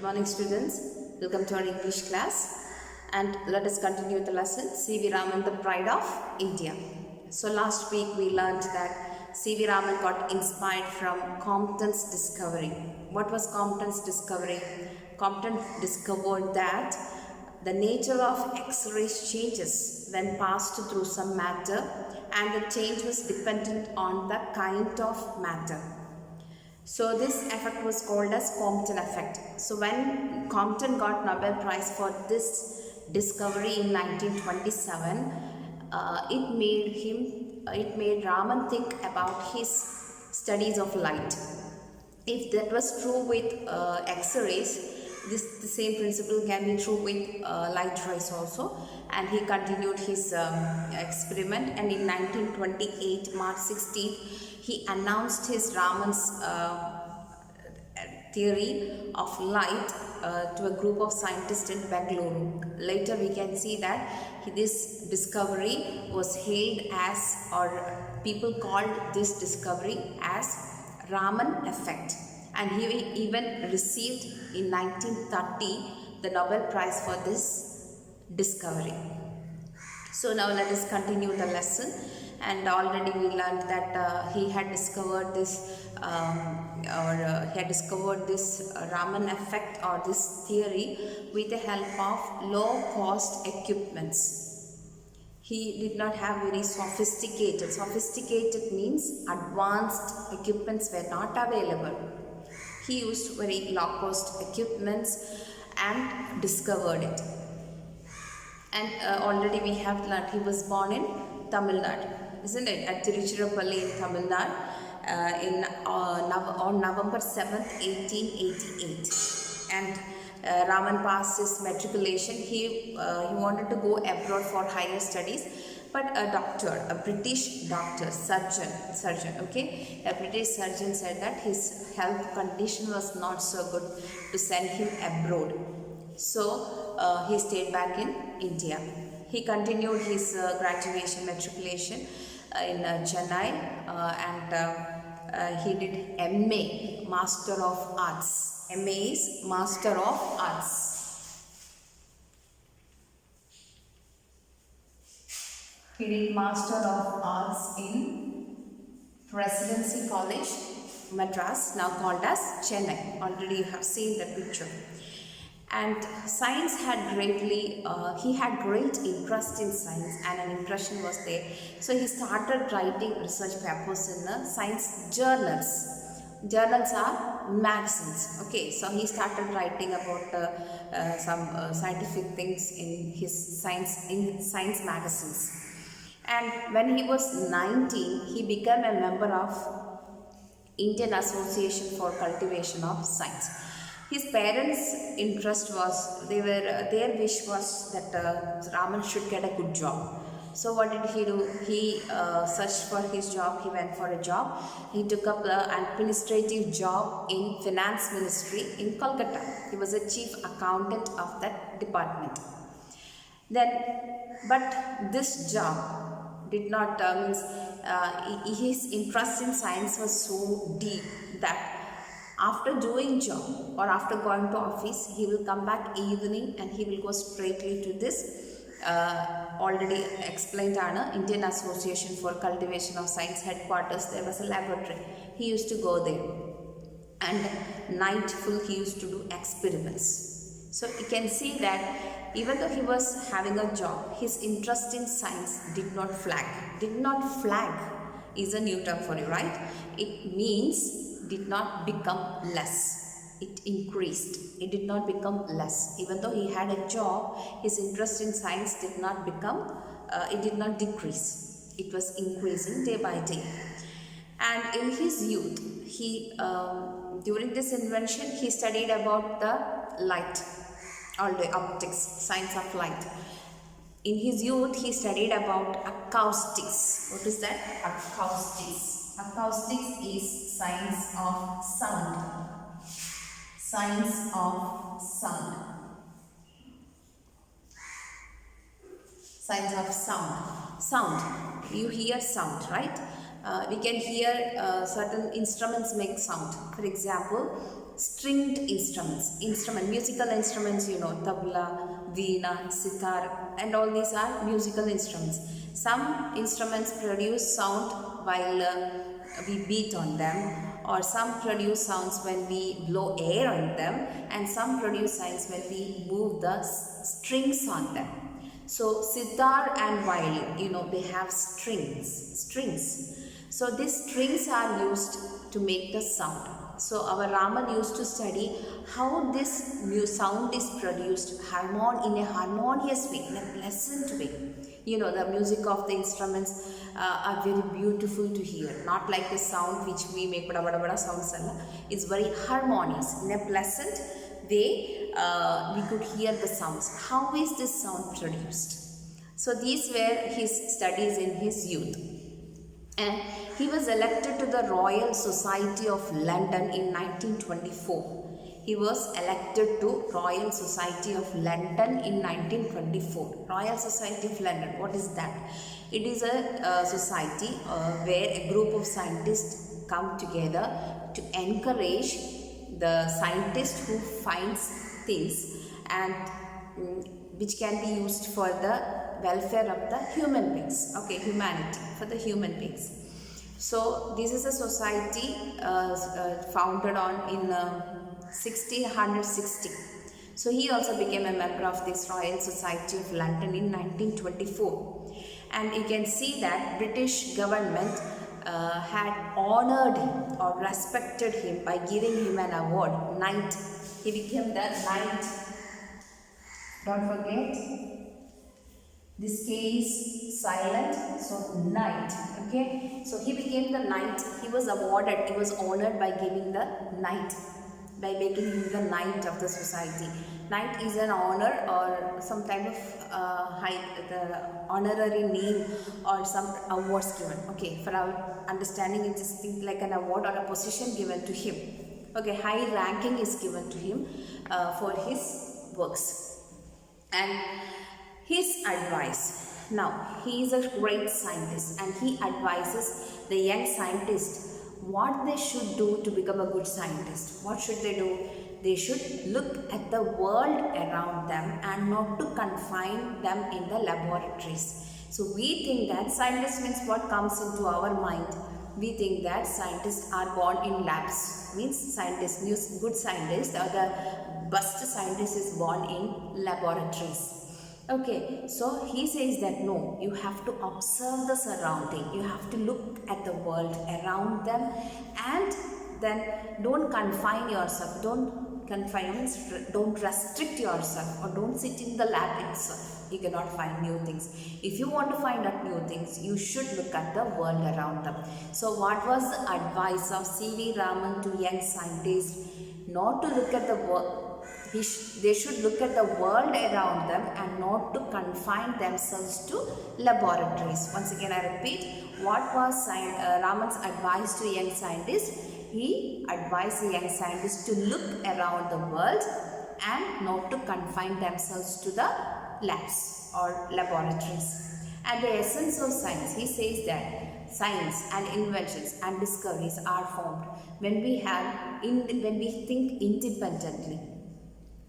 Good morning, students. Welcome to our English class. And let us continue the lesson. C.V. Raman, the pride of India. So last week we learned that C.V. Raman got inspired from Compton's discovery. What was Compton's discovery? Compton discovered that the nature of X-rays changes when passed through some matter, and the change was dependent on the kind of matter. So this effect was called as Compton effect. So when Compton got Nobel Prize for this discovery in 1927, it made Raman think about his studies of light. If that was true with X-rays, the same principle can be true with light rays also. And he continued his experiment, and in 1928, March 16th, he announced his Raman's theory of light to a group of scientists in Bangalore. Later we can see that this discovery was hailed as, or people called this discovery as Raman effect, and he even received in 1930 the Nobel Prize for this discovery. So now let us continue the lesson. And already we learned that he had discovered this Raman effect, or this theory, with the help of low cost equipments. He did not have very sophisticated means advanced equipments were not available. He used very low cost equipments and discovered it. And already we have learned he was born in Tamil Nadu, isn't it? At Tiruchirappalli in Tamil Nadu on November 7th, 1888. And Raman passed his matriculation. He wanted to go abroad for higher studies, but a British doctor, surgeon, okay? A British surgeon said that his health condition was not so good to send him abroad. So he stayed back in India. He continued his graduation, matriculation in Chennai, and he did MA, Master of Arts. MA is Master of Arts. He did Master of Arts in Residency College, Madras, now called as Chennai. Already you have seen the picture. And science had he had great interest in science, and an impression was there. So he started writing research papers in the science journals. Journals are magazines, okay? So he started writing about some scientific things in his science magazines. And when he was 19, he became a member of Indian Association for Cultivation of Science. His parents' interest was, their wish was that Raman should get a good job. So what did he do? He searched for his job. He went for a job. He took up an administrative job in finance ministry in Kolkata. He was a chief accountant of that department. But this job did not his interest in science was so deep that after doing job or after going to office, he will come back evening and he will go straightly to this already explained Indian Association for Cultivation of Science headquarters. There was a laboratory. He used to go there, and night full he used to do experiments. So you can see that even though he was having a job, his interest in science did not flag. Did not flag is a new term for you, right? It means did not become less. It increased. It did not become less. Even though he had a job, his interest in science did not decrease. It was increasing day by day. And in his youth, during this invention, he studied about the light, all the optics, science of light. In his youth, he studied about acoustics. What is that? Acoustics. Acoustics is science of sound. Science of sound. Science of sound. Sound. You hear sound, right? We can hear certain instruments make sound. For example, stringed musical instruments, tabla, veena, sitar, and all these are musical instruments. Some instruments produce sound while we beat on them, or some produce sounds when we blow air on them, and some produce sounds when we move the strings on them. So sitar and violin, they have strings. So these strings are used to make the sound. So our Raman used to study how this sound is produced in a harmonious way, in a pleasant way. The music of the instruments are very beautiful to hear. Not like the sound which we make bada bada bada sounds. It's very harmonious. In a pleasant way, we could hear the sounds. How is this sound produced? So these were his studies in his youth. And he was elected to the Royal Society of London in 1924. He was elected to Royal Society of London in 1924. Royal Society of London, what is that? It is a society where a group of scientists come together to encourage the scientist who finds things and which can be used for the welfare of the human beings, humanity, for the human beings. So this is a society founded in 1660. So he also became a member of this Royal Society of London in 1924. And you can see that British government had honored him or respected him by giving him an award, Knight. He became the Knight. Don't forget, this K is silent, so Knight, So he became the Knight. He was awarded, he was honored by giving the Knight, by making him the Knight of the society. Knight is an honor or some type of the honorary name or some awards given. For our understanding, it is like an award or a position given to him. High ranking is given to him for his works. And his advice. Now, he is a great scientist and he advises the young scientists what they should do to become a good scientist. What should they do? They should look at the world around them and not to confine them in the laboratories. So we think that scientist means what comes into our mind. We think that scientists are born in labs. Means good scientist or the best scientist is born in laboratories. So he says that no, you have to observe the surrounding, you have to look at the world around them, and then don't confine yourself, don't restrict yourself, or don't sit in the lab itself. You cannot find new things. If you want to find out new things, you should look at the world around them. So what was the advice of C.V. Raman to young scientists? Not to look at the world. They should look at the world around them and not to confine themselves to laboratories. Once again, I repeat, what was Raman's advice to young scientists? He advised the young scientists to look around the world and not to confine themselves to the labs or laboratories. And the essence of science, he says that science and inventions and discoveries are formed when we think independently.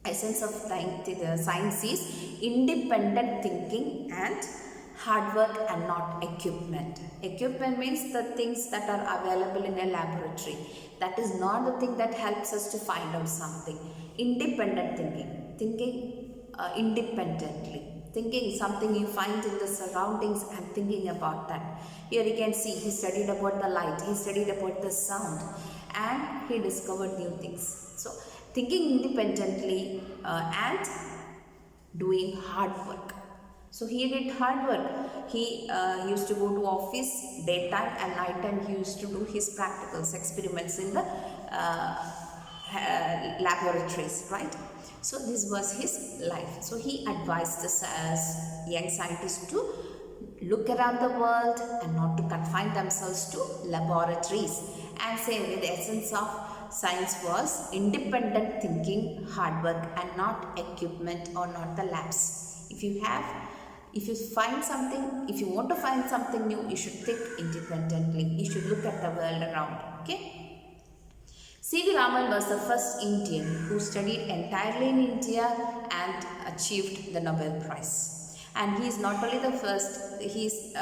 Essence of science is independent thinking and hard work and not equipment. Equipment means the things that are available in a laboratory. That is not the thing that helps us to find out something. Independent thinking independently. Thinking something you find in the surroundings and thinking about that. Here you can see he studied about the light, he studied about the sound, and he discovered new things. So thinking independently and doing hard work. So he did hard work. He used to go to office daytime and nighttime. He used to do his practicals, experiments in the laboratories, right? So this was his life. So he advised the young scientists to look around the world and not to confine themselves to laboratories. And say the essence of science was independent thinking, hard work, and not equipment or not the labs. If you want to find something new, you should think independently. You should look at the world around. C.V. Raman was the first Indian who studied entirely in India and achieved the Nobel Prize. And he is not only the first, he is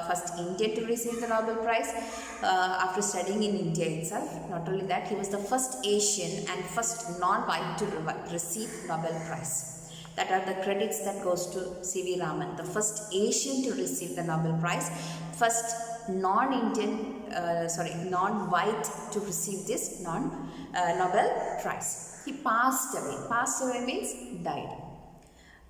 first Indian to receive the Nobel Prize after studying in India itself. Not only that, he was the first Asian and first non-white to receive Nobel Prize. That are the credits that goes to C.V. Raman, the first Asian to receive the Nobel Prize, first non-white to receive this Nobel Prize. He passed away. Passed away means died.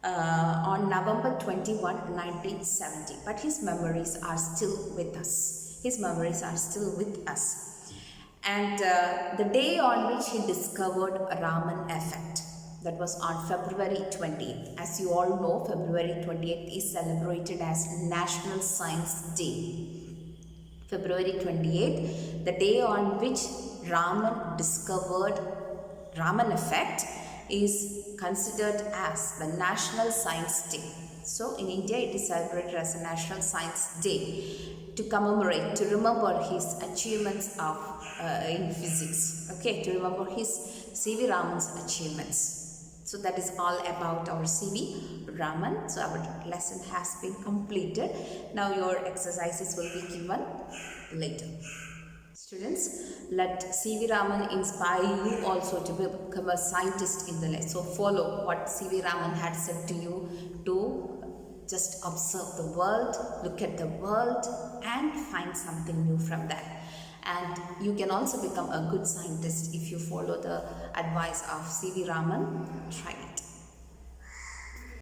On November 21, 1970. But his memories are still with us. His memories are still with us. And the day on which he discovered Raman effect, that was on February 20th. As you all know, February 20th is celebrated as National Science Day. February 28th, the day on which Raman discovered Raman effect, is considered as the National Science Day. So in India it is celebrated as a National Science Day to commemorate, to remember his achievements of in physics. Okay, to remember his C.V. Raman's achievements. So that is all about our C.V. Raman. So our lesson has been completed. Now your exercises will be given later. Students, let C.V. Raman inspire you also to become a scientist in the life. So follow what C.V. Raman had said to you, to just observe the world, look at the world and find something new from that. And you can also become a good scientist if you follow the advice of C.V. Raman. Try it.